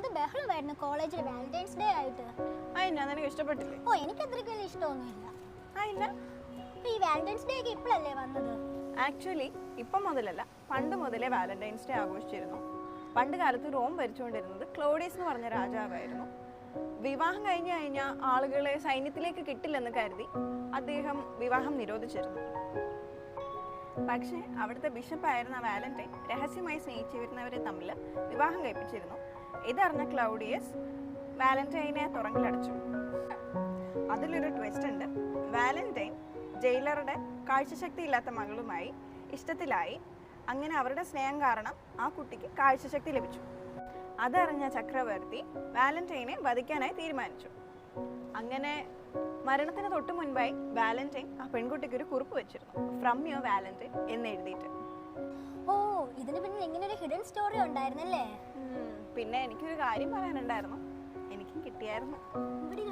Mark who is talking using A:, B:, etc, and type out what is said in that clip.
A: എന്ത് ബഹളമായിരുന്നു കോളേജിൽ വാലന്റൈൻസ് ഡേ ആയിട്ട്.
B: ഞാൻ നിനക്ക് ഇഷ്ടപ്പെട്ടില്ലേ?
A: ഓ, എനിക്ക് അത്രയ്ക്ക് വലിയ ഇഷ്ടമൊന്നുമില്ല.
B: ഇല്ല,
A: ഈ വാലന്റൈൻസ് ഡേ ഒക്കെ ഇപ്പോഴല്ലേ വന്നത്?
B: ആക്ച്വലി ഇപ്പം മുതലല്ല, പണ്ട് മുതലേ വാലന്റൈൻസ് ഡേ ആഘോഷിച്ചിരുന്നു. പണ്ട് കാലത്ത് റോം ഭരിച്ചുകൊണ്ടിരുന്നത് ക്ലോഡിയസ് എന്ന് പറഞ്ഞ രാജാവായിരുന്നു. വിവാഹം കഴിഞ്ഞു കഴിഞ്ഞാൽ ആളുകളെ സൈന്യത്തിലേക്ക് കിട്ടില്ലെന്ന് കരുതി അദ്ദേഹം വിവാഹം നിരോധിച്ചിരുന്നു. പക്ഷേ അവിടുത്തെ ബിഷപ്പായിരുന്ന വാലന്റൈൻ രഹസ്യമായി സ്നേഹിച്ചിരുന്നവരെ തമ്മിൽ വിവാഹം കഴിപ്പിച്ചിരുന്നു. ഇതറിഞ്ഞ ക്ലൗഡിയസ് വാലന്റൈനെ തുറങ്കിലടച്ചു. അതിലൊരു ട്വിസ്റ്റ് ഉണ്ട്. വാലന്റൈൻ ജയിലറുടെ കാഴ്ചശക്തി ഇല്ലാത്ത മകളുമായി ഇഷ്ടത്തിലായി. അങ്ങനെ അവരുടെ സ്നേഹം കാരണം ആ കുട്ടിക്ക് കാഴ്ചശക്തി ലഭിച്ചു. അതറിഞ്ഞ ചക്രവർത്തി വാലന്റൈനെ വധിക്കാനായി തീരുമാനിച്ചു. അങ്ങനെ മരണത്തിന് തൊട്ട് മുൻപായി വാലന്റൈൻ ആ പെൺകുട്ടിക്ക് ഒരു കുറിപ്പ് വെച്ചിരുന്നു, ഫ്രം യുവർ വാലന്റൈൻ എന്ന് എഴുതിയിട്ട്.
A: ഓ, ഇതിന് പിന്നിൽ ഇങ്ങനെ ഒരു ഹിഡൻ സ്റ്റോറി ഉണ്ടായിരുന്നല്ലേ?
B: പിന്നെ എനിക്കൊരു കാര്യം പറയാനുണ്ടായിരുന്നു, എനിക്കും കിട്ടിയായിരുന്നു.
A: ഇവിടെ